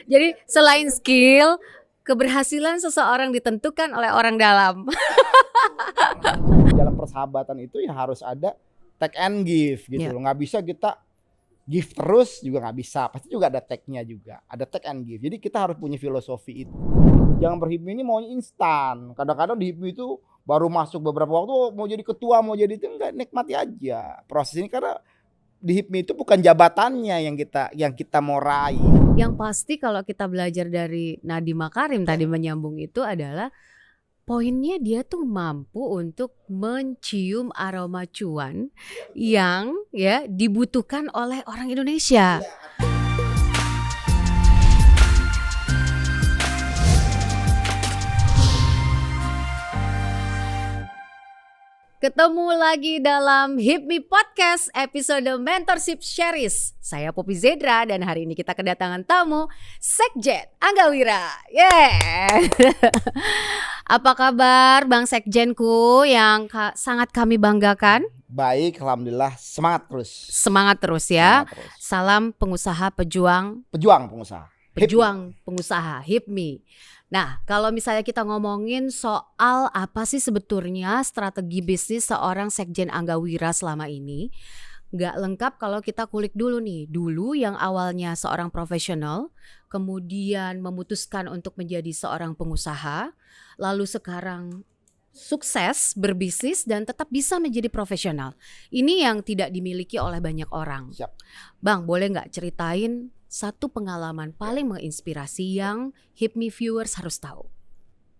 Jadi selain skill, keberhasilan seseorang ditentukan oleh orang dalam. Dalam persahabatan itu ya harus ada take and give gitu Ya. loh. Nggak bisa kita give terus juga nggak bisa. Pasti juga ada take-nya juga. Ada take and give. Jadi kita harus punya filosofi itu. Jangan berhipmi ini maunya instan. Kadang-kadang di hipmi itu baru masuk beberapa waktu mau jadi ketua, mau jadi itu enggak, nikmati aja proses ini karena di hipmi itu bukan jabatannya yang kita mau raih. Yang pasti kalau kita belajar dari Nadiem Makarim tadi menyambung itu adalah poinnya dia tuh mampu untuk mencium aroma cuan yang ya dibutuhkan oleh orang Indonesia. Ketemu lagi dalam HIPMI Podcast episode Mentorship Series. Saya Poppy Zedra dan hari ini kita kedatangan tamu Sekjen Anggawira. Apa kabar Bang Sekjenku yang sangat kami banggakan? Baik, alhamdulillah, semangat terus. Semangat terus ya. Semangat terus. Salam pengusaha pejuang. Pejuang pengusaha. Pejuang pengusaha HIPMI. Nah, kalau misalnya kita ngomongin soal apa sih sebetulnya strategi bisnis seorang Sekjen Anggawira selama ini, nggak lengkap kalau kita kulik dulu nih. Dulu yang awalnya seorang profesional, kemudian memutuskan untuk menjadi seorang pengusaha, lalu sekarang sukses berbisnis dan tetap bisa menjadi profesional. Ini yang tidak dimiliki oleh banyak orang. Siap. Bang, boleh nggak ceritain satu pengalaman paling menginspirasi yang HIPMI viewers harus tahu?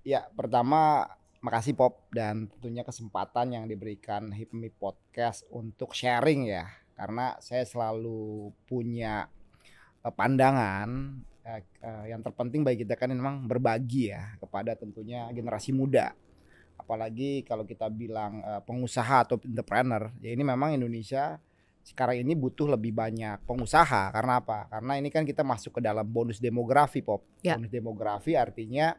Ya, pertama makasih Pop dan tentunya kesempatan yang diberikan HIPMI Podcast untuk sharing ya. Karena saya selalu punya pandangan yang terpenting bagi kita kan memang berbagi ya kepada tentunya generasi muda. Apalagi kalau kita bilang pengusaha atau entrepreneur, ya ini memang Indonesia sekarang ini butuh lebih banyak pengusaha. Karena apa? Karena ini kan kita masuk ke dalam bonus demografi Pop. Ya. Bonus demografi artinya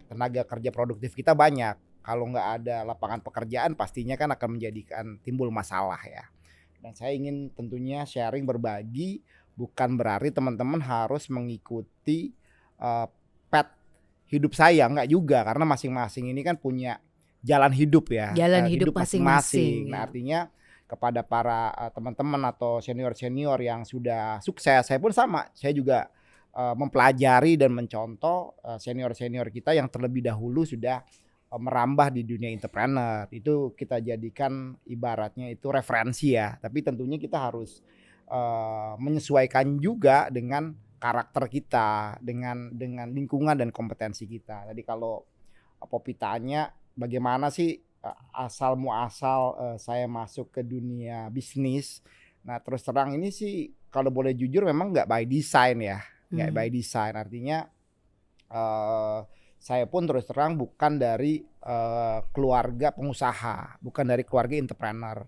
tenaga kerja produktif kita banyak. Kalau nggak ada lapangan pekerjaan pastinya kan akan menjadikan timbul masalah ya. Dan saya ingin tentunya sharing berbagi, bukan berarti teman-teman harus mengikuti path hidup saya, enggak juga, karena masing-masing ini kan punya jalan hidup ya. Jalan hidup masing-masing. Nah, artinya kepada para teman-teman atau senior-senior yang sudah sukses, saya pun sama, saya juga mempelajari dan mencontoh senior-senior kita yang terlebih dahulu sudah merambah di dunia entrepreneur. Itu kita jadikan ibaratnya itu referensi ya, tapi tentunya kita harus menyesuaikan juga dengan karakter kita, dengan lingkungan dan kompetensi kita. Jadi kalau Poppy tanya bagaimana sih asal muasal saya masuk ke dunia bisnis. Nah, terus terang ini sih kalau boleh jujur memang nggak by design ya. Nggak by design, artinya saya pun terus terang bukan dari keluarga pengusaha, bukan dari keluarga entrepreneur.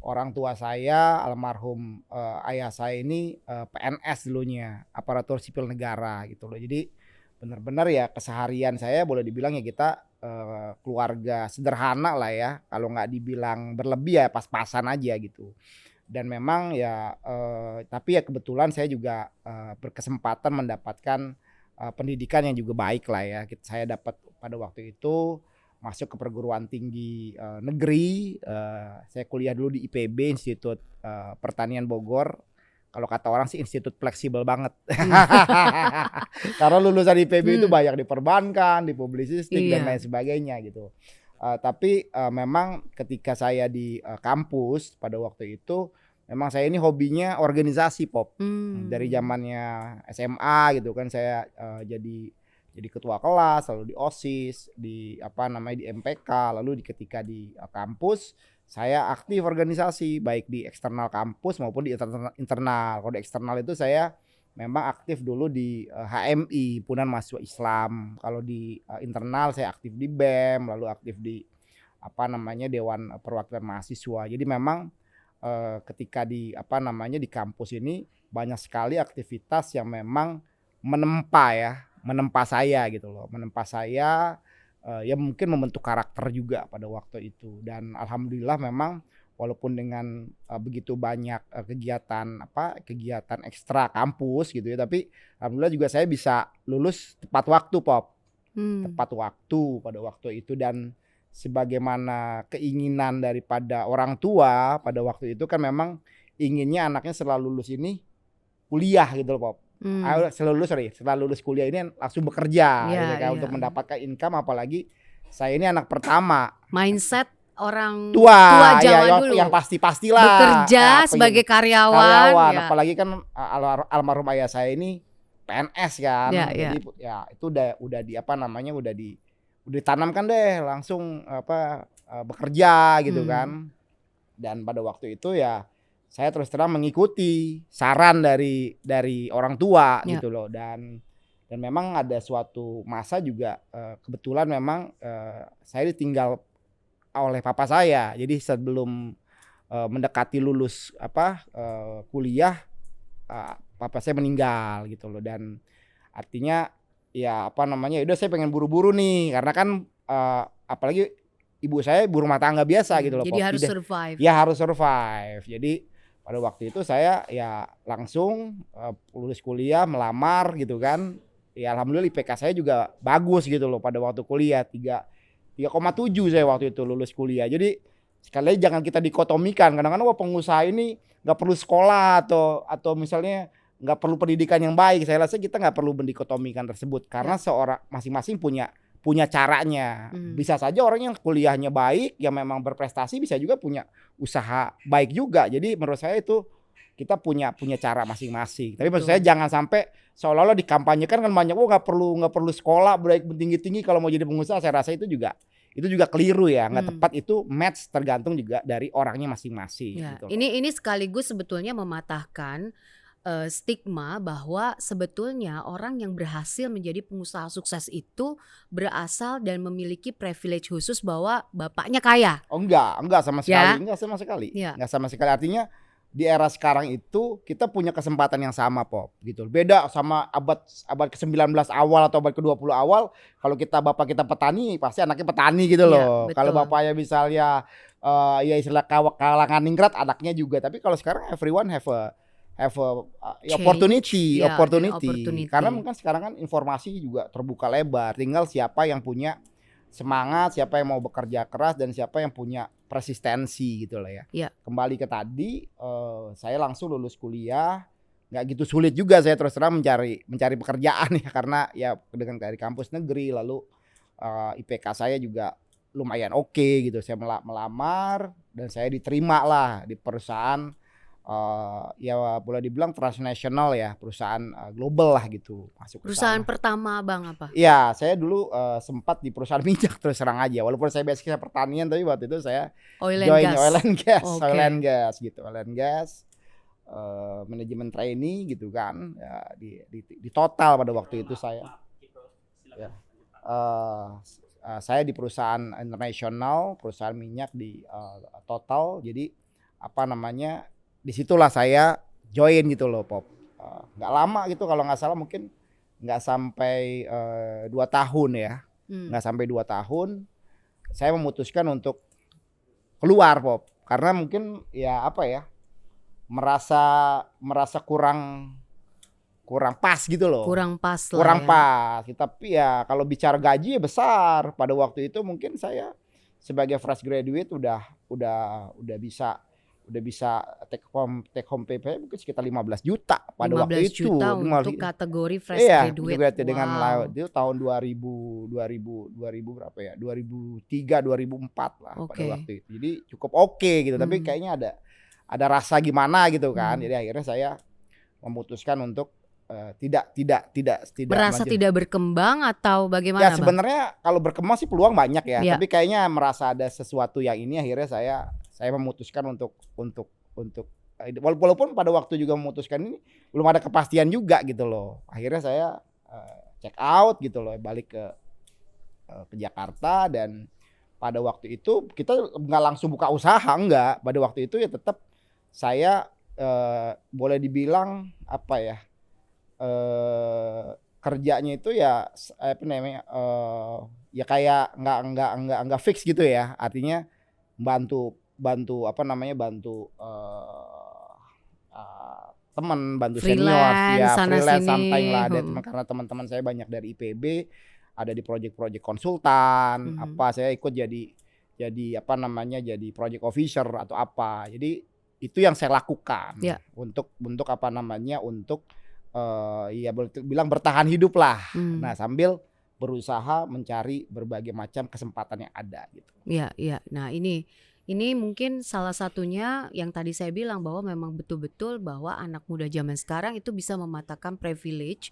Orang tua saya almarhum ayah saya ini PNS dulunya, aparatur sipil negara gitu loh. Jadi benar-benar ya keseharian saya boleh dibilang ya kita keluarga sederhana lah ya. Kalau nggak dibilang berlebih ya pas-pasan aja gitu. Dan memang ya tapi ya kebetulan saya juga berkesempatan mendapatkan pendidikan yang juga baik lah ya. Saya dapat pada waktu itu masuk ke perguruan tinggi negeri. Saya kuliah dulu di IPB, Institut Pertanian Bogor. Kalau kata orang sih institut fleksibel banget. Karena lulusan IPB itu banyak di perbankan, di publisistik dan lain sebagainya gitu. Tapi memang ketika saya di kampus pada waktu itu memang saya ini hobinya organisasi Pop. Dari zamannya SMA gitu kan saya jadi ketua kelas, lalu di OSIS, di di MPK, lalu ketika di kampus saya aktif organisasi baik di eksternal kampus maupun di internal. Kalau di eksternal itu saya memang aktif dulu di HMI, Himpunan Mahasiswa Islam. Kalau di internal saya aktif di BEM, lalu aktif di Dewan Perwakilan Mahasiswa. Jadi memang ketika di di kampus ini banyak sekali aktivitas yang memang menempa saya gitu loh. Menempa saya ya mungkin membentuk karakter juga pada waktu itu. Dan alhamdulillah memang walaupun dengan begitu banyak kegiatan ekstra kampus gitu ya, tapi alhamdulillah juga saya bisa lulus tepat waktu, Pop. Tepat waktu pada waktu itu, dan sebagaimana keinginan daripada orang tua pada waktu itu kan memang inginnya anaknya setelah lulus ini kuliah gitu loh, Pop. Setelah lulus kuliah ini langsung bekerja gitu kan, untuk mendapatkan income, apalagi saya ini anak pertama. Mindset orang tua zaman dulu. Yang pasti-pastilah bekerja sebagai karyawan ya. Apalagi kan almarhum ayah saya ini PNS kan. Jadi ya itu udah ditanamkan deh langsung bekerja gitu kan. Dan pada waktu itu ya saya terus terang mengikuti saran dari orang tua gitu loh, dan memang ada suatu masa juga kebetulan memang saya ditinggal oleh papa saya. Jadi sebelum mendekati lulus kuliah, papa saya meninggal gitu loh, dan artinya ya udah saya pengen buru-buru nih, karena kan apalagi ibu saya ibu rumah tangga biasa gitu loh. Jadi harus survive. Ya harus survive. Jadi pada waktu itu saya ya langsung lulus kuliah, melamar gitu kan. Ya alhamdulillah IPK saya juga bagus gitu loh pada waktu kuliah, 3,7 saya waktu itu lulus kuliah. Jadi sekali lagi jangan kita dikotomikan. Kadang-kadang pengusaha ini nggak perlu sekolah atau misalnya nggak perlu pendidikan yang baik. Saya rasa kita nggak perlu mendikotomikan tersebut, karena seorang masing-masing punya caranya. Bisa saja orang yang kuliahnya baik, yang memang berprestasi, bisa juga punya usaha baik juga. Jadi menurut saya itu kita punya cara masing-masing. Tapi maksud saya jangan sampai seolah-olah dikampanyekan kan banyak, nggak perlu sekolah baik tinggi-tinggi kalau mau jadi pengusaha. Saya rasa itu juga keliru ya, nggak tepat. Itu match tergantung juga dari orangnya masing-masing. Ya, gitu. Ini sekaligus sebetulnya mematahkan stigma bahwa sebetulnya orang yang berhasil menjadi pengusaha sukses itu berasal dan memiliki privilege khusus bahwa bapaknya kaya. Oh enggak sama sekali, enggak sama sekali. Enggak sama sekali. Artinya di era sekarang itu kita punya kesempatan yang sama, Pop, gitu. Beda sama abad ke-19 awal atau abad ke-20 awal. Kalau bapak kita petani, pasti anaknya petani gitu loh. Kalau bapaknya misalnya ya istilah kalangan ningrat, anaknya juga. Tapi kalau sekarang everyone have a opportunity. Karena mungkin sekarang kan informasi juga terbuka lebar. Tinggal siapa yang punya semangat, siapa yang mau bekerja keras, dan siapa yang punya persistensi gitu lah ya. Kembali ke tadi, saya langsung lulus kuliah. Nggak gitu sulit juga saya terus terang mencari pekerjaan ya, karena ya dengan dari kampus negeri, lalu IPK saya juga lumayan oke gitu. Saya melamar dan saya diterima lah di perusahaan ya boleh dibilang transnasional ya, perusahaan global lah gitu, masuk perusahaan pertama Bang apa? Ya saya dulu sempat di perusahaan minyak, terus terang aja, walaupun saya basicnya pertanian, tapi waktu itu saya oil and gas gitu, manajemen trainee gitu kan ya, di Total pada waktu itu saya ya. Saya di perusahaan internasional, perusahaan minyak di Total. Jadi disitulah saya join gitu loh, Pop. Nggak lama gitu, kalau nggak salah mungkin nggak sampai 2 tahun ya. Nggak sampai 2 tahun saya memutuskan untuk keluar, Pop, karena mungkin ya merasa kurang pas gitu loh. Kurang pas. Tapi ya kalau bicara gaji ya besar. Pada waktu itu mungkin saya sebagai fresh graduate udah bisa take home pay mungkin sekitar 15 juta pada waktu itu. 15 juta untuk kategori fresh graduate. Dengan itu tahun 2000 berapa ya? 2003 2004 lah pada waktu itu. Jadi cukup oke gitu, tapi kayaknya ada rasa gimana gitu kan. Jadi akhirnya saya memutuskan untuk tidak merasa tidak berkembang atau bagaimana, ya sebenarnya kalau berkembang sih peluang banyak ya, tapi kayaknya merasa ada sesuatu yang ini, akhirnya saya memutuskan untuk walaupun pada waktu juga memutuskan ini belum ada kepastian juga gitu loh. Akhirnya saya check out gitu loh, balik ke Jakarta. Dan pada waktu itu kita nggak langsung buka usaha, enggak. Pada waktu itu ya tetap saya boleh dibilang kerjanya itu ya ya kayak nggak fix gitu ya, artinya bantu teman, bantu senior, Freelance ya sana freelance sini. something lah. Ada teman, karena teman-teman saya banyak dari IPB, ada di project-project konsultan, saya ikut jadi jadi project officer atau apa. Jadi itu yang saya lakukan Ya. untuk ya boleh bilang bertahan hidup lah. Nah, sambil berusaha mencari berbagai macam kesempatan yang ada gitu. Iya. Nah, ini mungkin salah satunya yang tadi saya bilang bahwa memang betul-betul bahwa anak muda zaman sekarang itu bisa mematahkan privilege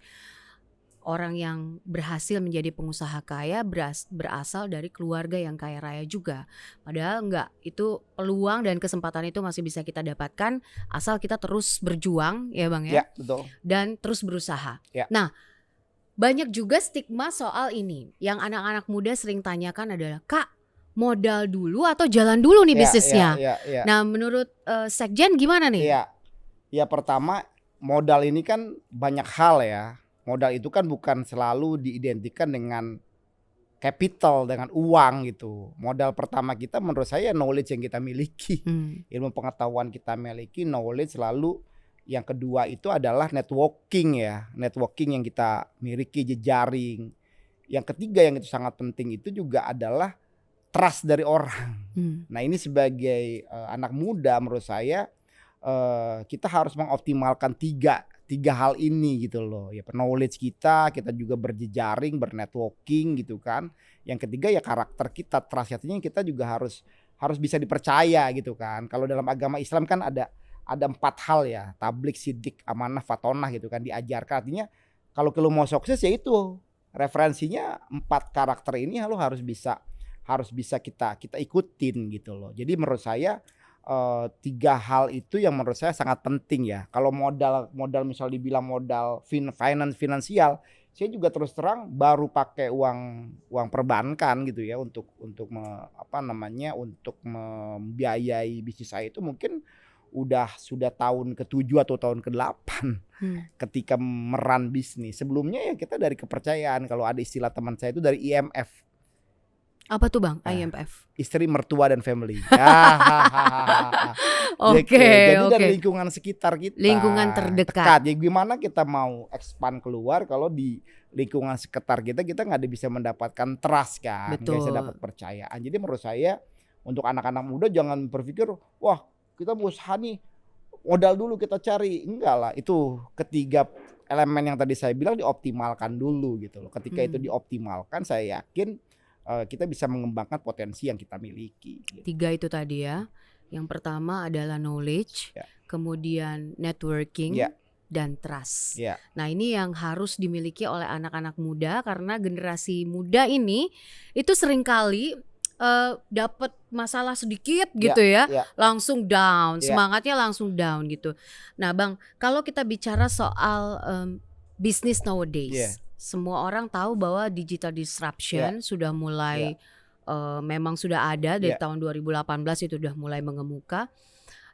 orang yang berhasil menjadi pengusaha kaya berasal dari keluarga yang kaya raya juga. Padahal enggak, itu peluang dan kesempatan itu masih bisa kita dapatkan asal kita terus berjuang ya Bang ya. Ya, betul. Dan terus berusaha. Ya. Nah, banyak juga stigma soal ini. Yang anak-anak muda sering tanyakan adalah, Kak, modal dulu atau jalan dulu nih bisnisnya? Ya. Nah, menurut Sekjen gimana nih? Ya, pertama modal ini kan banyak hal ya. Modal itu kan bukan selalu diidentikan dengan capital, dengan uang gitu. Modal pertama kita menurut saya knowledge yang kita miliki, ilmu pengetahuan kita miliki, knowledge. Lalu yang kedua itu adalah networking ya, networking yang kita miliki, jejaring. Yang ketiga yang itu sangat penting itu juga adalah trust dari orang. Nah, ini sebagai anak muda menurut saya kita harus mengoptimalkan tiga hal ini gitu loh. Ya, knowledge kita juga berjejaring, bernetworking gitu kan. Yang ketiga ya karakter kita, trust, artinya kita juga harus bisa dipercaya gitu kan. Kalau dalam agama Islam kan ada 4 hal ya, tablik, sidik, amanah, fatonah gitu kan, diajarkan. Artinya kalau mau sukses ya itu referensinya 4 karakter ini lo harus bisa kita ikutin gitu loh. Jadi menurut saya 3 hal itu yang menurut saya sangat penting ya. Kalau modal misal dibilang modal finansial, saya juga terus terang baru pakai uang perbankan gitu ya untuk membiayai bisnis saya itu mungkin sudah tahun ke-7 atau tahun ke-8 ketika meran bisnis. Sebelumnya ya kita dari kepercayaan, kalau ada istilah teman saya itu dari IMF. Apa tuh Bang, IMF? Istri, mertua, dan family. Oke. Jadi dari lingkungan sekitar kita. Lingkungan terdekat. Ya gimana kita mau expand keluar kalau di lingkungan sekitar kita nggak bisa mendapatkan trust kan. Nggak bisa dapat percayaan. Jadi menurut saya untuk anak-anak muda jangan berpikir, wah kita mau usaha nih, modal dulu kita cari. Enggak lah, itu ketiga elemen yang tadi saya bilang dioptimalkan dulu gitu loh. Ketika itu dioptimalkan, saya yakin kita bisa mengembangkan potensi yang kita miliki. Gitu. 3 itu tadi ya. Yang pertama adalah knowledge, kemudian networking, dan trust. Nah, ini yang harus dimiliki oleh anak-anak muda karena generasi muda ini itu seringkali dapat masalah sedikit gitu ya, langsung down, semangatnya langsung down gitu. Nah, Bang, kalau kita bicara soal bisnis nowadays. Semua orang tahu bahwa digital disruption sudah mulai memang sudah ada dari tahun 2018 itu sudah mulai mengemuka.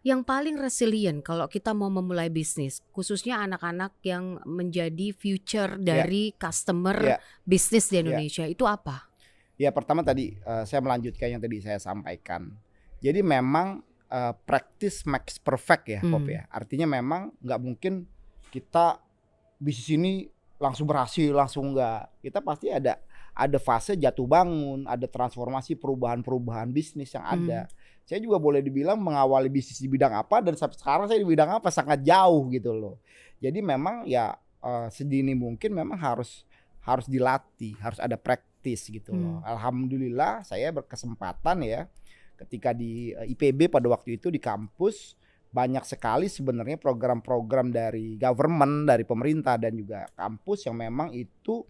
Yang paling resilient kalau kita mau memulai bisnis, khususnya anak-anak yang menjadi future dari customer bisnis di Indonesia, itu apa? Ya, pertama tadi saya melanjutkan yang tadi saya sampaikan. Jadi memang practice makes perfect ya, Pop ya. Artinya memang nggak mungkin kita bisnis ini langsung berhasil, langsung enggak. Kita pasti ada fase jatuh bangun, ada transformasi perubahan bisnis yang ada. Saya juga boleh dibilang mengawali bisnis di bidang apa dan sampai sekarang saya di bidang apa sangat jauh gitu loh. Jadi memang ya sedini mungkin memang harus dilatih, harus ada praktis gitu loh. Alhamdulillah saya berkesempatan ya ketika di IPB pada waktu itu di kampus banyak sekali sebenarnya program-program dari government, dari pemerintah dan juga kampus yang memang itu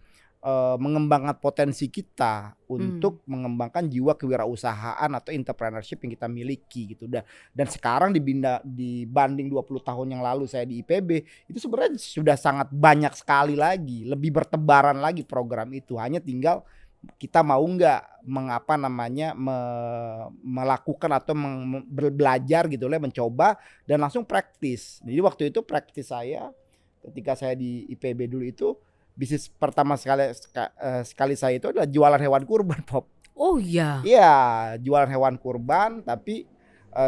mengembangkan potensi kita untuk mengembangkan jiwa kewirausahaan atau entrepreneurship yang kita miliki gitu. Dan sekarang dibanding 20 tahun yang lalu saya di IPB itu sebenarnya sudah sangat banyak sekali lagi, lebih bertebaran lagi program itu. Hanya tinggal kita mau nggak melakukan atau belajar gitu lah, mencoba dan langsung praktis. Jadi waktu itu praktis saya ketika saya di IPB dulu itu bisnis pertama sekali saya itu adalah jualan hewan kurban, Pop. Oh iya. Iya, jualan hewan kurban, tapi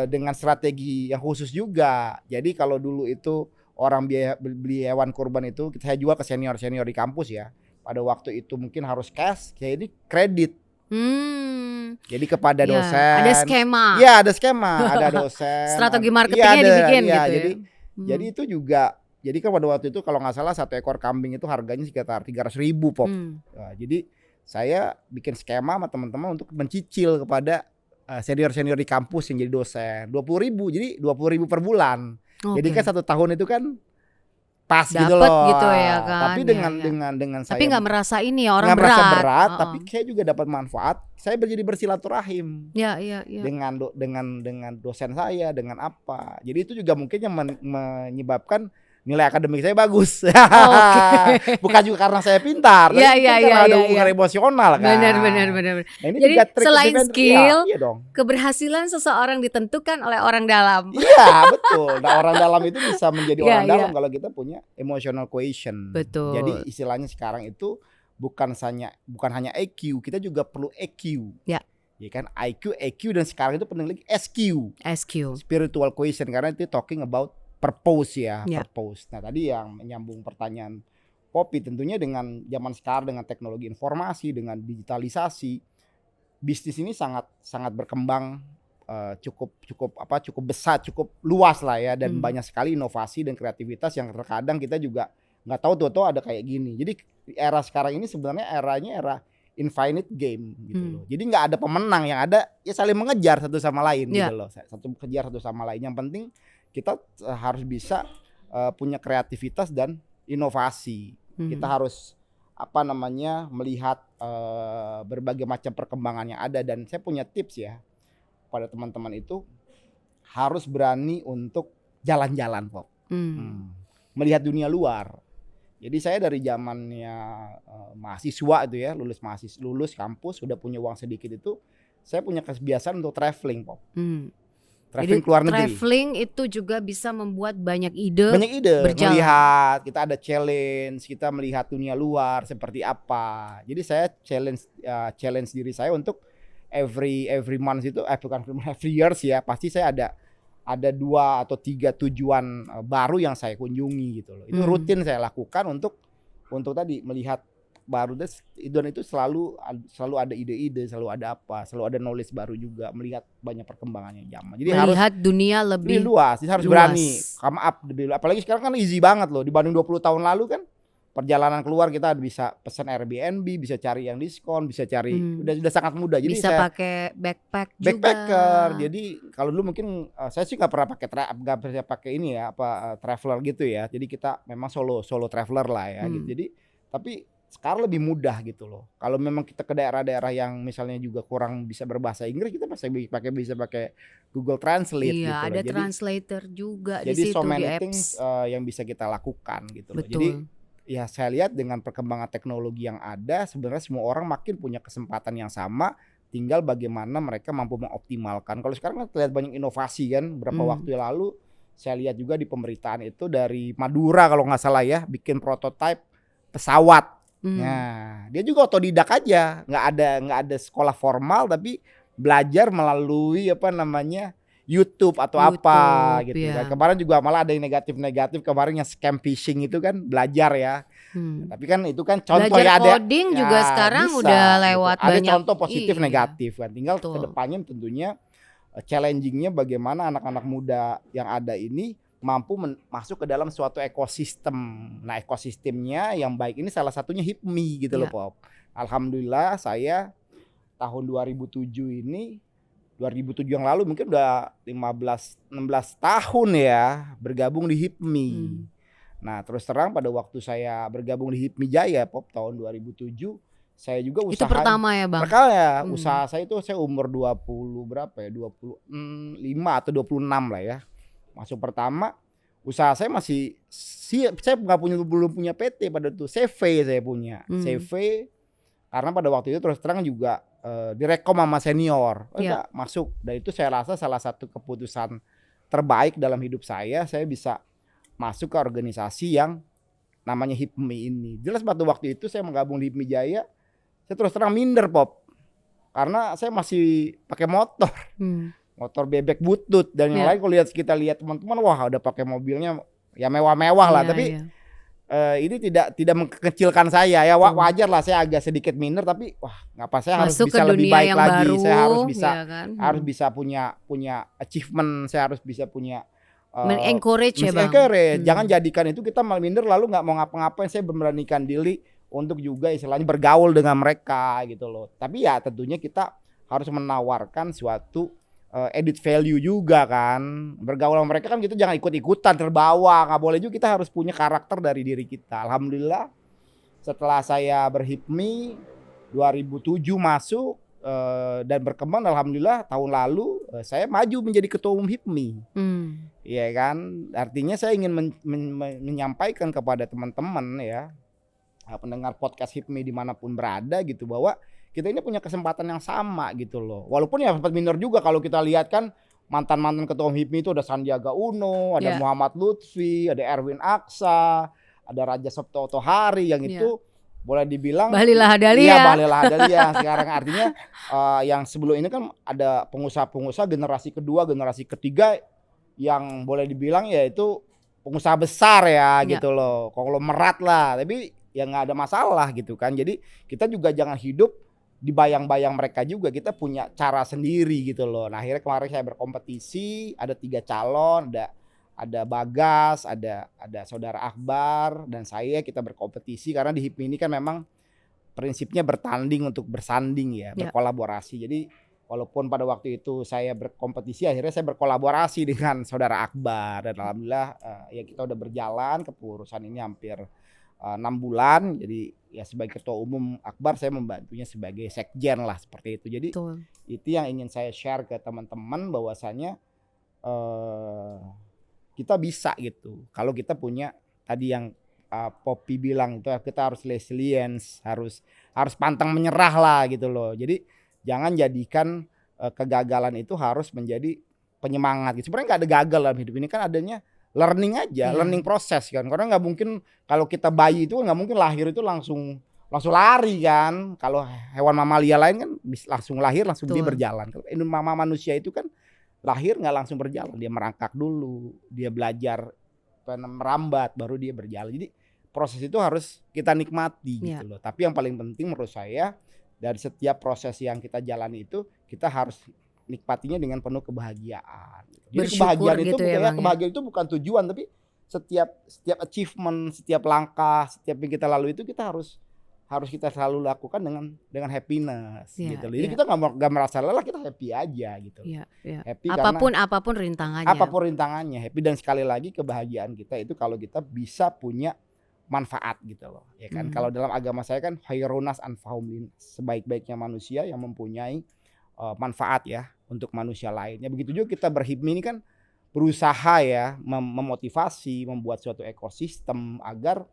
dengan strategi yang khusus juga. Jadi kalau dulu itu orang beli hewan kurban itu saya jual ke senior di kampus ya. Pada waktu itu mungkin harus cash, jadi kredit. Jadi kepada Ya, dosen. ada skema. Iya, ada skema, ada dosen. Strategi iya marketingnya ada, dibikin iya, gitu ya. jadi itu juga. Jadi kan pada waktu itu kalau nggak salah 1 ekor kambing itu harganya sekitar 300.000 Pop. Nah, jadi saya bikin skema sama teman-teman untuk mencicil kepada senior di kampus yang jadi dosen 20.000, jadi 20.000 per bulan. Jadi kan 1 tahun itu kan pas Dapet gitu loh. gitu ya kan. Tapi dengan saya tapi nggak merasa ini ya orang nggak merasa berat. berat, tapi saya juga dapat manfaat. Saya jadi bersilaturahim. Ya. Dengan dosen saya, dengan apa. Jadi itu juga mungkin yang menyebabkan nilai akademik saya bagus. Bukan juga karena saya pintar, tapi karena ada hubungan emosional kan. Benar. Nah, ini jadi juga selain skill, iya dong. keberhasilan seseorang ditentukan oleh orang dalam. Iya betul. Nah orang dalam itu bisa menjadi orang dalam kalau kita punya emotional quotient. Betul. Jadi istilahnya sekarang itu bukan hanya EQ, kita juga perlu EQ. Ya kan, IQ, EQ, dan sekarang itu penting lagi SQ. Spiritual quotient, karena itu talking about purpose ya. Purpose. Nah tadi yang menyambung pertanyaan Poppy, tentunya dengan zaman sekarang, dengan teknologi informasi, dengan digitalisasi, bisnis ini sangat berkembang, cukup besar, cukup luas lah ya, dan banyak sekali inovasi dan kreativitas yang terkadang kita juga nggak tahu ada kayak gini. Jadi era sekarang ini sebenarnya eranya era infinite game gitu loh. Jadi nggak ada pemenang, yang ada ya saling mengejar satu sama lain gitu loh. Kejar satu sama lain. Yang penting kita harus bisa punya kreativitas dan inovasi. Kita harus melihat berbagai macam perkembangan yang ada. Dan saya punya tips ya pada teman-teman itu, harus berani untuk jalan-jalan Pop. Melihat dunia luar. Jadi saya dari zamannya mahasiswa itu ya, lulus kampus udah punya uang sedikit itu, saya punya kebiasaan untuk traveling Pop. Traveling keluar negeri. Traveling itu juga bisa membuat banyak ide. Berjalan. Melihat, kita ada challenge, kita melihat dunia luar seperti apa. Jadi saya challenge diri saya untuk every month itu, every years ya, pasti saya ada 2 atau 3 tujuan baru yang saya kunjungi gitu loh. Itu rutin saya lakukan untuk tadi melihat baru, dan itu selalu ada ide-ide, selalu ada selalu ada knowledge baru juga, melihat banyak perkembangannya zaman. Jadi melihat dunia lebih luas, harus berani come up. Apalagi sekarang kan easy banget loh, dibanding 20 tahun lalu kan. Perjalanan keluar kita bisa pesan Airbnb, bisa cari yang diskon, bisa cari udah sangat mudah. Jadi bisa pakai backpacker. Jadi kalau dulu mungkin saya sih nggak pernah pakai ini ya, traveler gitu ya. Jadi kita memang solo traveler lah ya gitu. Jadi tapi sekarang lebih mudah gitu loh. Kalau memang kita ke daerah-daerah yang misalnya juga kurang bisa berbahasa Inggris, kita bisa pakai Google Translate gitu loh. Ada translator juga jadi di situ, so many di apps. things yang bisa kita lakukan gitu loh. Betul. Jadi ya saya lihat dengan perkembangan teknologi yang ada, sebenarnya semua orang makin punya kesempatan yang sama, tinggal bagaimana mereka mampu mengoptimalkan. Kalau sekarang kan terlihat banyak inovasi kan, beberapa waktu lalu saya lihat juga di pemberitaan itu dari Madura kalau nggak salah ya, bikin prototipe pesawat. Nah dia juga otodidak aja, nggak ada sekolah formal, tapi belajar melalui YouTube atau apa gitu kan. Kemarin juga malah ada yang negatif kemarin, yang scam phishing itu kan belajar ya. Tapi kan itu kan contoh belajar ya, ada coding juga sekarang bisa, udah lewat gitu. Ada banyak contoh positif negatif kan. Tinggal kedepannya tentunya challengingnya bagaimana anak-anak muda yang ada ini mampu masuk ke dalam suatu ekosistem. Nah ekosistemnya yang baik ini salah satunya HIPMI gitu loh Pop. Alhamdulillah saya tahun 2007 yang lalu mungkin udah 15-16 tahun ya bergabung di HIPMI. Nah terus terang pada waktu saya bergabung di HIPMI Jaya Pop tahun 2007, saya juga usaha. Itu pertama ya Bang? Pertama usaha saya itu, saya umur 25 atau 26 lah ya. Masuk pertama, usaha saya saya belum punya PT pada itu, CV saya punya. CV karena pada waktu itu terus terang juga direkom sama senior, masuk. Dan itu saya rasa salah satu keputusan terbaik dalam hidup saya bisa masuk ke organisasi yang namanya HIPMI ini. Jelas pada waktu itu saya menggabung di HIPMI Jaya, saya terus terang minder Pop, karena saya masih pakai motor. motor bebek butut dan yang Iya. lain. Kalau kita lihat teman-teman, wah udah pakai mobilnya ya mewah-mewah lah. Iya, Tapi iya. ini tidak mengkecilkan saya ya, Betul. wajar lah saya agak sedikit minder, tapi wah ngapa saya harus Masuk ke bisa lebih dunia baik yang lagi, baru, saya harus ya kan? bisa punya achievement, saya harus bisa punya Men-encourage ya, Bang? encourage. Jangan jadikan itu kita malah minder lalu nggak mau ngapa-ngapain. Saya memberanikan diri untuk juga istilahnya bergaul dengan mereka gitu loh. Tapi ya tentunya kita harus menawarkan suatu added value juga kan. Bergaul sama mereka kan kita jangan ikut-ikutan terbawa, nggak boleh juga, kita harus punya karakter dari diri kita. Alhamdulillah setelah saya berhipmi 2007 masuk dan berkembang, alhamdulillah tahun lalu saya maju menjadi ketua umum HIPMI. Iya kan, artinya saya ingin menyampaikan kepada teman-teman ya, pendengar podcast HIPMI dimanapun berada gitu, bahwa kita ini punya kesempatan yang sama gitu loh. Walaupun ya sempat minder juga kalau kita lihat kan mantan-mantan ketua umum HIPMI itu ada Sandiaga Uno, ada Muhammad Lutfi, ada Erwin Aksa, ada Raja Sabto Otohari yang itu boleh dibilang Bahlil Lahadalia. Iya, Bahlil Lahadalia sekarang. Artinya yang sebelum ini kan ada pengusaha-pengusaha generasi kedua, generasi ketiga yang boleh dibilang ya itu pengusaha besar ya gitu loh, konglomerat lah, tapi ya nggak ada masalah gitu kan. Jadi kita juga jangan hidup di bayang-bayang mereka juga, kita punya cara sendiri gitu loh. Nah akhirnya kemarin saya berkompetisi, ada 3 calon, ada Bagas, ada saudara Akbar dan saya, kita berkompetisi karena di HIPMI ini kan memang prinsipnya bertanding untuk bersanding ya, berkolaborasi. Jadi walaupun pada waktu itu saya berkompetisi, akhirnya saya berkolaborasi dengan saudara Akbar dan alhamdulillah ya kita udah berjalan kepengurusan ini hampir 6 bulan. Jadi ya sebagai ketua umum Akbar, saya membantunya sebagai sekjen lah seperti itu. Jadi itu yang ingin saya share ke teman-teman, bahwasanya kita bisa gitu kalau kita punya tadi yang Poppy bilang itu, kita harus resilience, harus pantang menyerah lah gitu loh. Jadi jangan jadikan kegagalan itu harus menjadi penyemangat gitu. Sebenarnya nggak ada gagal dalam hidup ini, kan adanya learning aja, learning proses kan. Karena nggak mungkin kalau kita bayi itu nggak mungkin lahir itu langsung lari kan. Kalau hewan mamalia lain kan langsung lahir langsung dia berjalan. Kalau mama manusia itu kan lahir nggak langsung berjalan, dia merangkak dulu, dia belajar merambat, baru dia berjalan. Jadi proses itu harus kita nikmati gitu loh. Tapi yang paling penting menurut saya, dari setiap proses yang kita jalani itu kita harus nikmatinya dengan penuh kebahagiaan. Jadi kebahagiaan itu gitu bukan kebahagiaan itu bukan tujuan, tapi setiap achievement, setiap langkah, setiap yang kita lalui itu kita harus kita selalu lakukan dengan happiness gitu. Jadi kita nggak merasa lelah, kita happy aja gitu. Happy apapun rintangannya. Happy, dan sekali lagi kebahagiaan kita itu kalau kita bisa punya manfaat gitu loh, ya kan. Kalau dalam agama saya kan khairunas anfa'um linnas, sebaik-baiknya manusia yang mempunyai manfaat ya untuk manusia lainnya. Begitu juga kita berhipmi ini kan berusaha ya memotivasi, membuat suatu ekosistem agar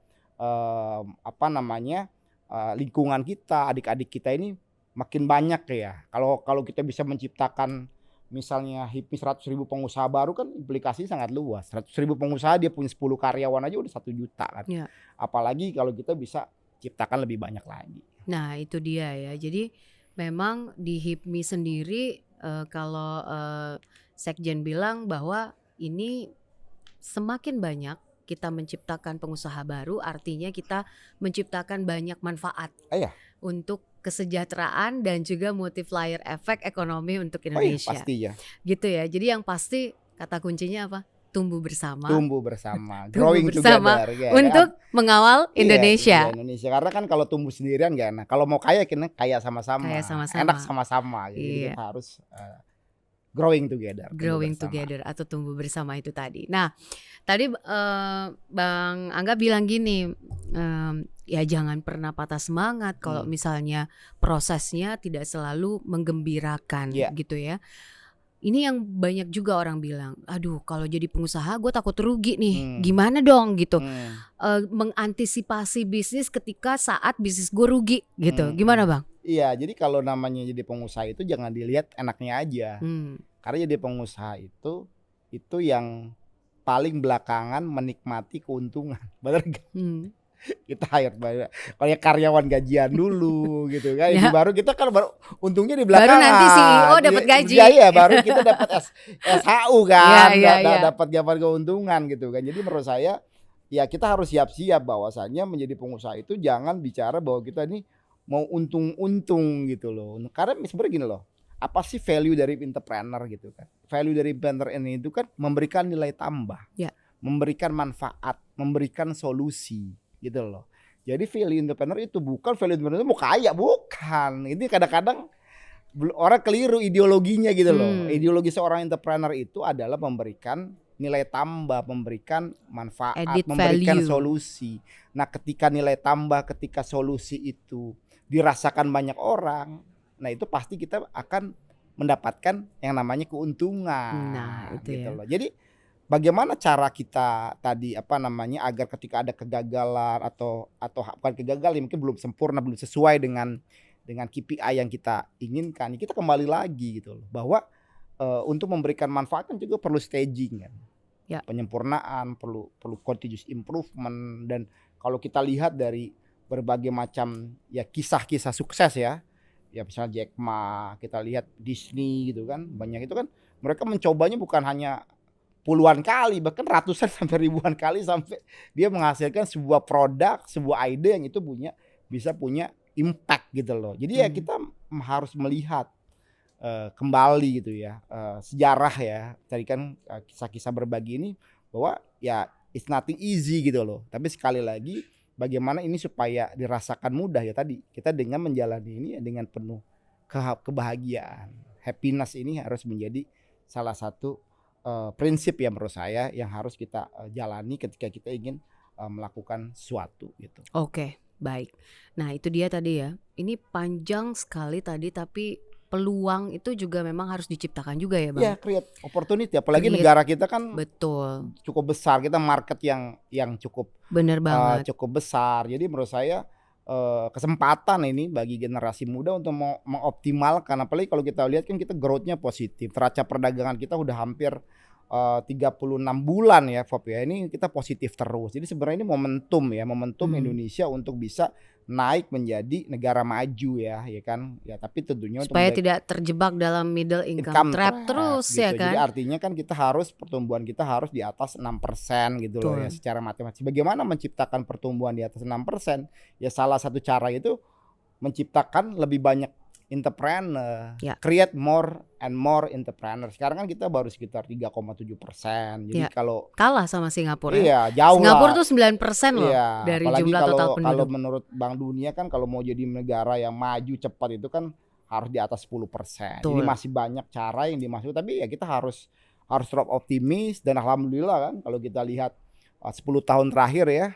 lingkungan kita, adik-adik kita ini makin banyak ya. Kalau kita bisa menciptakan misalnya HIPMI 100.000 pengusaha baru, kan implikasi sangat luas. 100.000 pengusaha, dia punya 10 karyawan aja udah 1 juta kan. Apalagi kalau kita bisa ciptakan lebih banyak lagi. Nah itu dia ya. Jadi memang di HIPMI sendiri kalau Sekjen bilang bahwa ini semakin banyak kita menciptakan pengusaha baru, artinya kita menciptakan banyak manfaat untuk kesejahteraan dan juga multiplier efek ekonomi untuk Indonesia. Pasti ya. Gitu ya. Jadi yang pasti kata kuncinya apa? Tumbuh bersama. Growing together untuk mengawal Indonesia. Indonesia. Karena kan kalau tumbuh sendirian gak enak. Kalau mau kaya kaya sama-sama. Enak sama-sama. Jadi kita harus growing together atau tumbuh bersama itu tadi. Nah, tadi Bang Angga bilang gini, ya jangan pernah patah semangat kalau misalnya prosesnya tidak selalu menggembirakan gitu ya. Ini yang banyak juga orang bilang, aduh kalau jadi pengusaha gue takut rugi nih, gimana dong gitu. Mengantisipasi bisnis ketika saat bisnis gue rugi gitu, gimana Bang? Iya, jadi kalau namanya jadi pengusaha itu jangan dilihat enaknya aja. Karena jadi pengusaha itu yang paling belakangan menikmati keuntungan. Bener gak? kita hire kayak karyawan gajian dulu gitu kan. Ini Ya, baru kita kan baru untungnya di baru nanti CEO belakangan. dapat gaji. Iya iya baru kita dapat SHU Iya, kan, iya, iya. dapat keuntungan gitu kan. Jadi menurut saya ya kita harus siap-siap bahwasannya menjadi pengusaha itu jangan bicara bahwa kita ini mau untung-untung gitu loh. Karena sebenarnya gini loh, apa sih value dari entrepreneur gitu kan? Value dari entrepreneur ini itu kan memberikan nilai tambah, Ya. memberikan manfaat, memberikan solusi gitu loh. Jadi value entrepreneur itu bukan value entrepreneur itu mau kaya, bukan. Ini kadang-kadang orang keliru ideologinya gitu loh. Ideologi seorang entrepreneur itu adalah memberikan nilai tambah, memberikan manfaat, Added memberikan value. solusi. Nah, ketika nilai tambah, ketika solusi itu dirasakan banyak orang, nah itu pasti kita akan mendapatkan yang namanya keuntungan. Nah, itu gitu ya. loh. Jadi bagaimana cara kita tadi apa namanya agar ketika ada kegagalan atau bukan kegagalan mungkin belum sempurna, belum sesuai dengan KPI yang kita inginkan, kita kembali lagi gitu loh bahwa untuk memberikan manfaat kan juga perlu staging kan. Ya. Penyempurnaan, perlu continuous improvement. Dan kalau kita lihat dari berbagai macam ya kisah-kisah sukses ya misalnya Jack Ma, kita lihat Disney gitu kan, banyak itu kan mereka mencobanya bukan hanya puluhan kali, bahkan ratusan sampai ribuan kali sampai dia menghasilkan sebuah produk, sebuah ide yang itu bisa punya impact gitu loh. Jadi ya kita harus melihat kembali gitu ya sejarah ya. Tadi kan kisah-kisah berbagi ini bahwa ya it's nothing easy gitu loh. Tapi sekali lagi bagaimana ini supaya dirasakan mudah ya tadi. Kita dengan menjalani ini dengan penuh kebahagiaan. Happiness ini harus menjadi salah satu prinsip ya menurut saya yang harus kita jalani ketika kita ingin melakukan sesuatu gitu. Oke, baik. Nah, itu dia tadi ya. Ini panjang sekali tadi tapi peluang itu juga memang harus diciptakan juga ya, Bang? Ya, create opportunity apalagi Create, negara kita kan betul. cukup besar, kita market yang cukup Bener banget. cukup besar. Jadi menurut saya kesempatan ini bagi generasi muda untuk mengoptimalkan, apalagi kalau kita lihat kan kita growth-nya positif. Neraca perdagangan kita udah hampir 36 bulan ya Fop ya, ini kita positif terus. Jadi sebenarnya ini momentum Indonesia untuk bisa naik menjadi negara maju ya kan. Ya tapi tentunya untuk Supaya tidak terjebak dalam middle income trap terus gitu. ya Jadi kan. artinya kan kita harus pertumbuhan kita harus di atas 6% gitu loh ya Betul. secara matematis. Bagaimana menciptakan pertumbuhan di atas 6%? Ya salah satu cara itu menciptakan lebih banyak entrepreneur, Ya. create more and more entrepreneur. Sekarang kan kita baru sekitar 3,7%. Jadi Ya. kalau Kalah sama Singapura ya. iya jauh Singapura lah. tuh 9% loh Iya, dari apalagi jumlah total kalau penduduk. menurut Bank Dunia kan kalau mau jadi negara yang maju cepat itu kan harus di atas 10%. Jadi Betul. masih banyak cara yang dimaksud, tapi ya kita harus tetap optimis. Dan alhamdulillah kan kalau kita lihat 10 tahun terakhir ya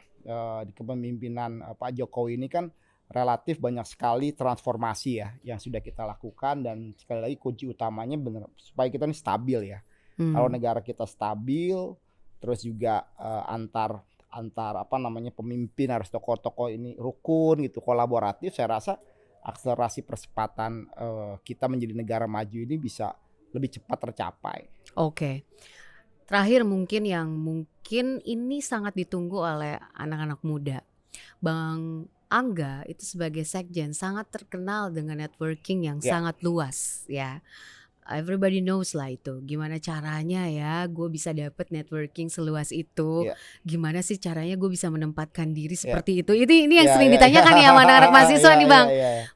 di kepemimpinan Pak Jokowi ini kan relatif banyak sekali transformasi ya yang sudah kita lakukan. Dan sekali lagi kunci utamanya benar supaya kita ini stabil ya. Kalau negara kita stabil, terus juga antar apa namanya pemimpin harus tokoh-tokoh ini rukun gitu, kolaboratif, saya rasa akselerasi percepatan kita menjadi negara maju ini bisa lebih cepat tercapai. Oke. Terakhir mungkin ini sangat ditunggu oleh anak-anak muda. Bang Angga itu sebagai sekjen sangat terkenal dengan networking yang sangat luas ya. Everybody knows lah itu. Gimana caranya ya gue bisa dapet networking seluas itu. Gimana sih caranya gue bisa menempatkan diri seperti itu. Ini yang sering ditanyakan ya sama anak-anak mahasiswa nih Bang.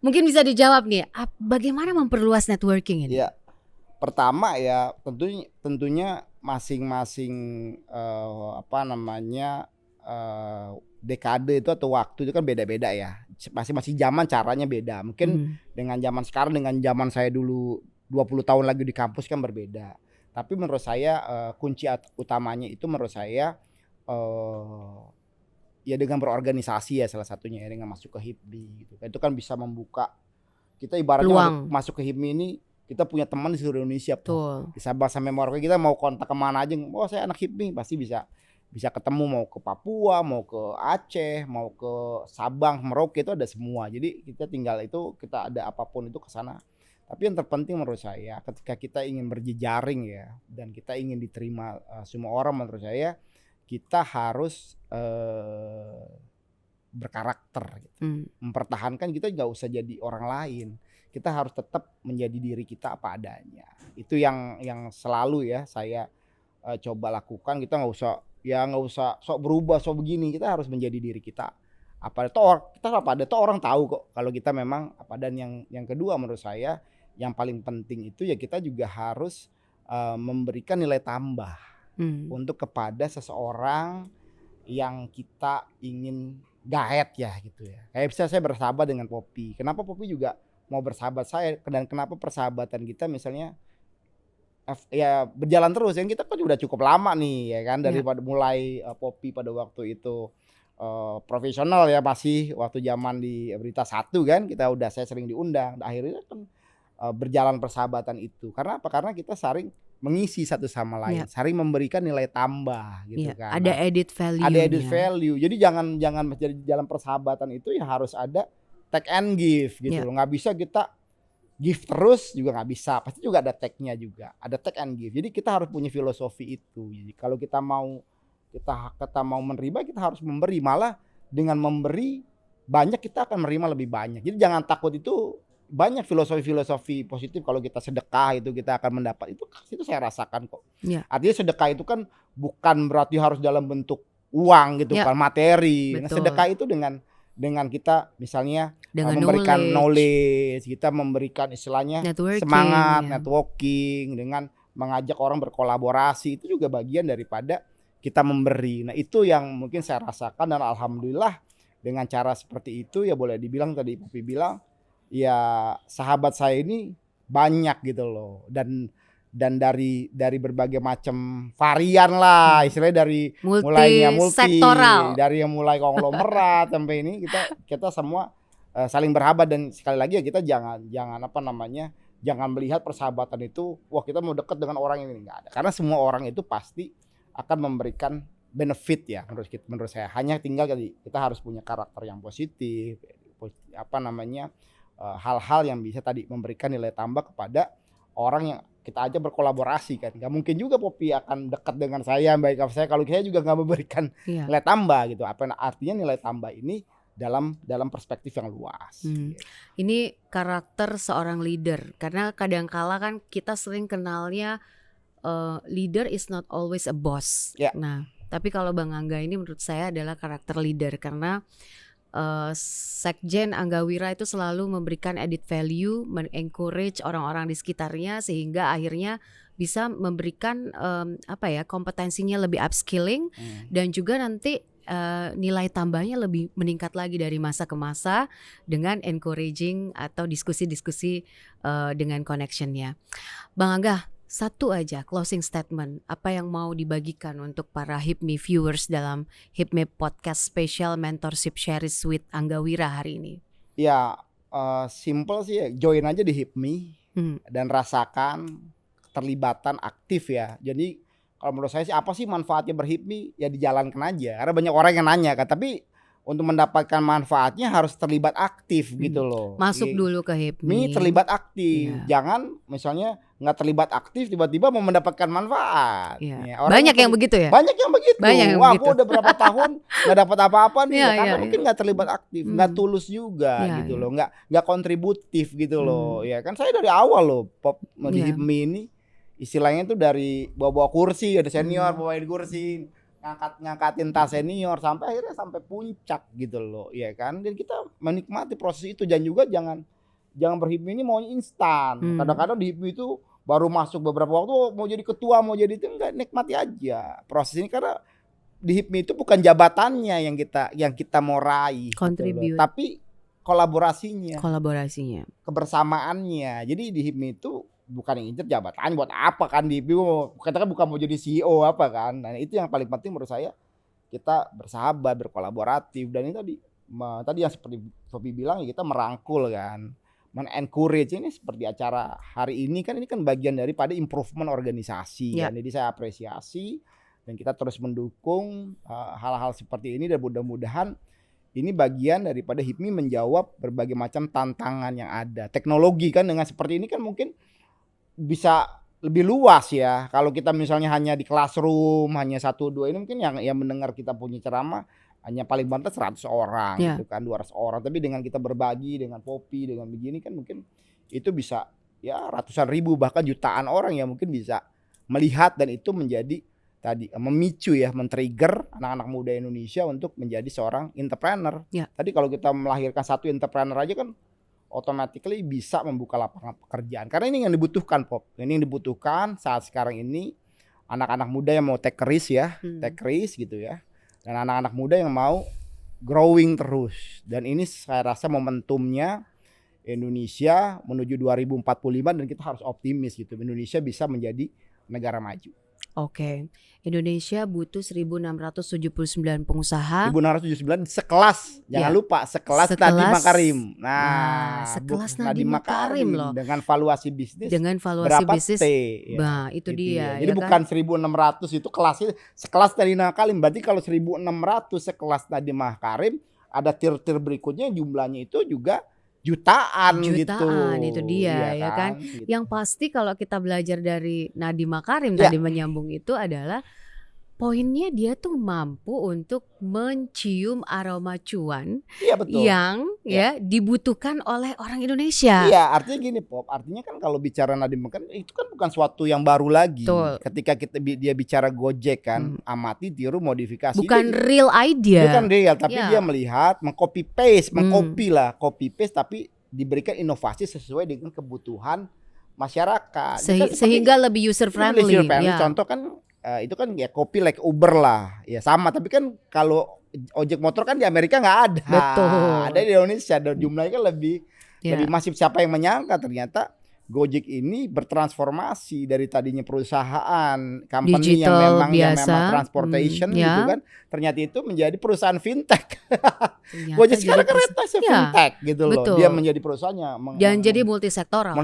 Mungkin bisa dijawab nih. Bagaimana memperluas networking ini? Ya, pertama ya tentunya masing-masing apa namanya dekade itu atau waktu itu kan beda-beda ya. Masing-masing zaman caranya beda. Mungkin dengan zaman sekarang dengan zaman saya dulu 20 tahun lagi di kampus kan berbeda. Tapi menurut saya kunci utamanya itu menurut saya ya dengan berorganisasi ya salah satunya ya, dengan masuk ke HIPMI gitu. Itu kan bisa membuka kita ibaratnya masuk ke HIPMI ini kita punya teman di seluruh Indonesia. Di Sabah sampai Merauke kita mau kontak kemana aja, oh saya anak HIPMI pasti bisa ketemu, mau ke Papua, mau ke Aceh, mau ke Sabang, Merauke itu ada semua. Jadi kita tinggal itu kita ada apapun itu ke sana. Tapi yang terpenting menurut saya ketika kita ingin berjejaring ya dan kita ingin diterima semua orang, menurut saya kita harus berkarakter gitu. Mempertahankan kita nggak usah jadi orang lain. Kita harus tetap menjadi diri kita apa adanya. Itu yang selalu ya saya coba lakukan. Kita nggak usah sok berubah, sok begini. Kita harus menjadi diri kita. Kita apa ada tuh orang tahu kok kalau kita memang apa. Dan yang kedua menurut saya yang paling penting itu ya kita juga harus memberikan nilai tambah untuk kepada seseorang yang kita ingin gaet ya gitu ya. Kayak bisa saya bersahabat dengan Poppy. Kenapa Poppy juga mau bersahabat saya dan kenapa persahabatan kita misalnya ya berjalan terus yang kita kan udah cukup lama nih ya kan daripada mulai Poppy pada waktu itu profesional ya masih waktu zaman di Berita Satu kan saya sering diundang akhirnya kan berjalan persahabatan itu karena apa karena kita saling mengisi satu sama lain, saling memberikan nilai tambah gitu kan. Ada added value. Ada added value. Jadi jangan menjadi dalam persahabatan itu ya harus ada take and give gitu loh. Nggak bisa kita give terus juga nggak bisa. Pasti juga ada take-nya juga. Ada take and give. Jadi kita harus punya filosofi itu. Jadi kalau kita mau menerima kita harus memberi. Malah dengan memberi banyak kita akan menerima lebih banyak. Jadi jangan takut itu. Banyak filosofi positif kalau kita sedekah itu kita akan mendapat itu saya rasakan kok. Artinya sedekah itu kan bukan berarti harus dalam bentuk uang gitu kan materi. Nah, sedekah itu dengan kita misalnya dengan memberikan knowledge, kita memberikan istilahnya semangat, networking dengan mengajak orang berkolaborasi itu juga bagian daripada kita memberi. Nah, itu yang mungkin saya rasakan dan alhamdulillah dengan cara seperti itu ya boleh dibilang tadi Poppy bilang ya sahabat saya ini banyak gitu loh dan dari berbagai macam varian lah istilahnya dari mulainya multi dari yang mulai konglomerat sampai ini kita semua saling bersahabat dan sekali lagi ya kita jangan jangan melihat persahabatan itu wah kita mau dekat dengan orang ini enggak ada karena semua orang itu pasti akan memberikan benefit ya menurut saya hanya tinggal kita harus punya karakter yang positif hal-hal yang bisa tadi memberikan nilai tambah kepada orang yang kita aja berkolaborasi kan. Gak mungkin juga Poppy akan dekat dengan saya, baik saya kalau saya juga gak memberikan nilai tambah gitu. Apa artinya nilai tambah ini dalam perspektif yang luas. Gitu. Ini karakter seorang leader karena kadangkala kan kita sering kenalnya leader is not always a boss. Nah, tapi kalau Bang Angga ini menurut saya adalah karakter leader karena Sekjen Anggawira itu selalu memberikan added value, men-encourage orang-orang di sekitarnya sehingga akhirnya bisa memberikan kompetensinya lebih upskilling dan juga nanti nilai tambahnya lebih meningkat lagi dari masa ke masa dengan encouraging atau diskusi-diskusi dengan connectionnya. Bang Angga, satu aja closing statement apa yang mau dibagikan untuk para HIPMI viewers dalam HIPMI Podcast Special Mentorship Series with Anggawira hari ini. Ya simple sih ya, join aja di HIPMI dan rasakan keterlibatan aktif ya. Jadi kalau menurut saya sih apa sih manfaatnya berHIPMI ya dijalankan aja. Karena banyak orang yang nanya kan tapi untuk mendapatkan manfaatnya harus terlibat aktif gitu loh. Masuk dulu ke HIPMI. Terlibat aktif. Jangan misalnya nggak terlibat aktif tiba-tiba mau mendapatkan manfaat. Banyak yang begitu ya? Banyak yang begitu. Wah aku udah berapa tahun nggak dapat apa-apa nih. Karena mungkin nggak terlibat aktif. Nggak tulus juga gitu loh. Nggak kontributif gitu loh. Ya kan saya dari awal loh di HIPMI ini. Istilahnya tuh dari bawa kursi. Ada senior bawain kursi. Ngangkatin tas senior sampai akhirnya sampai puncak gitu loh ya kan dan kita menikmati proses itu dan juga jangan berHIPMI ini mau instan kadang-kadang di HIPMI itu baru masuk beberapa waktu mau jadi ketua mau jadi itu enggak nikmati aja proses ini karena di HIPMI itu bukan jabatannya yang kita mau raih contribute gitu tapi kolaborasinya kebersamaannya jadi di HIPMI itu bukan yang incer jabatan buat apa kan di kita kan bukan mau jadi CEO apa kan. Nah, itu yang paling penting menurut saya kita bersahabat, berkolaboratif dan ini tadi yang seperti Poppy bilang ya kita merangkul kan, men-encourage ini seperti acara hari ini kan bagian daripada improvement organisasi kan. Jadi saya apresiasi dan kita terus mendukung hal-hal seperti ini dan mudah-mudahan ini bagian daripada HIPMI menjawab berbagai macam tantangan yang ada. Teknologi kan dengan seperti ini kan mungkin bisa lebih luas ya. Kalau kita misalnya hanya di classroom, hanya 1-2 ini mungkin yang mendengar kita punya ceramah hanya paling banter 100 orang Ya. gitu kan, 200 orang. Tapi dengan kita berbagi dengan Poppy, dengan begini kan mungkin itu bisa ya ratusan ribu bahkan jutaan orang yang mungkin bisa melihat, dan itu menjadi tadi memicu ya, men-trigger anak-anak muda Indonesia untuk menjadi seorang entrepreneur. Ya. Tadi kalau kita melahirkan satu entrepreneur aja kan automatically bisa membuka lapangan pekerjaan. Karena ini yang dibutuhkan, Pop. Ini yang dibutuhkan saat sekarang ini, anak-anak muda yang mau take risk ya, take risk gitu ya. Dan anak-anak muda yang mau growing terus. Dan ini saya rasa momentumnya Indonesia menuju 2045, dan kita harus optimis gitu. Indonesia bisa menjadi negara maju. Oke. Indonesia butuh 1.679 pengusaha. 1679 sekelas, jangan lupa sekelas Nadiem Makarim. Nah, sekelas Nadiem Makarim loh. Dengan valuasi bisnis. Dengan valuasi berapa bisnis. T? Ya, Nah, itu gitu dia. ya. Jadi ya bukan kan? 1.600 itu kelasnya sekelas Nadiem Makarim. Berarti kalau 1.600 sekelas Nadiem Makarim, ada tier-tier berikutnya jumlahnya itu juga jutaan gitu. Itu dia ya kan. Gitu. Yang pasti kalau kita belajar dari Nadiem Makarim Ya. tadi menyambung itu adalah poinnya dia tuh mampu untuk mencium aroma cuan Iya betul. yang ya dibutuhkan oleh orang Indonesia. Iya, artinya gini, Pop. Artinya kan kalau bicara Nadiem Makarim itu kan bukan suatu yang baru lagi. Betul. Ketika dia bicara Gojek kan, amati, tiru, modifikasi. Bukan real idea. Bukan real, tapi Ya. dia melihat, mengcopy paste, copy paste, tapi diberikan inovasi sesuai dengan kebutuhan masyarakat. Sehingga lebih user friendly. Ya. Contoh kan itu kan ya copy like Uber lah, ya sama. Tapi kan kalau ojek motor kan di Amerika nggak ada. Betul. Ada di Indonesia, dan jumlahnya kan lebih masif. Siapa yang menyangka ternyata Gojek ini bertransformasi dari tadinya perusahaan company Digital yang biasa, memang transportation gitu kan, ternyata itu menjadi perusahaan fintech. Gojek sekarang kan fintech gitu loh. Dia menjadi perusahaannya dan jadi multisektoral.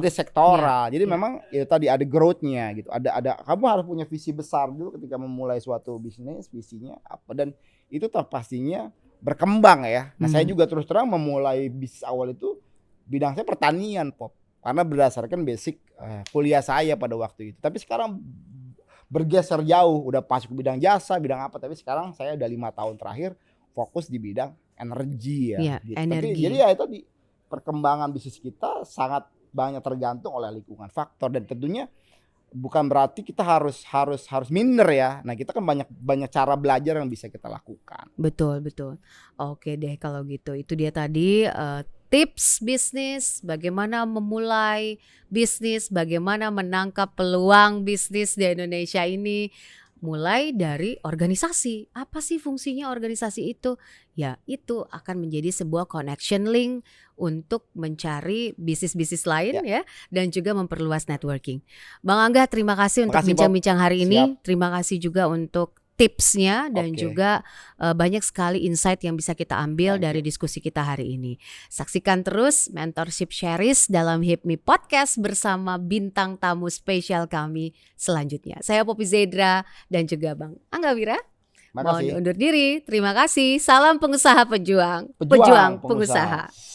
Jadi memang ya tadi ada growth-nya gitu. Ada kamu harus punya visi besar dulu ketika memulai suatu bisnis, visinya apa, dan itu pastinya berkembang ya. Nah, saya juga terus terang memulai bisnis awal itu bidang saya pertanian, Pop. Karena berdasarkan basic kuliah saya pada waktu itu. Tapi sekarang bergeser jauh, udah masuk ke bidang jasa, bidang apa. Tapi sekarang saya udah 5 tahun terakhir fokus di bidang energi ya. Gitu. Energi. Tapi, jadi ya itu di perkembangan bisnis kita sangat banyak tergantung oleh lingkungan faktor, dan tentunya bukan berarti kita harus minder ya. Nah, kita kan banyak cara belajar yang bisa kita lakukan. Betul. Oke deh kalau gitu. Itu dia tadi tips bisnis, bagaimana memulai bisnis, bagaimana menangkap peluang bisnis di Indonesia ini. Mulai dari organisasi. Apa sih fungsinya organisasi itu? Ya, itu akan menjadi sebuah connection link untuk mencari bisnis-bisnis lain ya, dan juga memperluas networking. Bang Angga, terima kasih untuk bincang-bincang hari ini. Terima kasih juga untuk tipsnya dan juga banyak sekali insight yang bisa kita ambil dari diskusi kita hari ini. Saksikan terus Mentorship Series dalam HIPMI Podcast bersama bintang tamu spesial kami selanjutnya. Saya Poppy Zaidra dan juga Bang Angga Wira. Mohon undur diri. Terima kasih. Salam pengusaha pejuang. Pejuang pengusaha.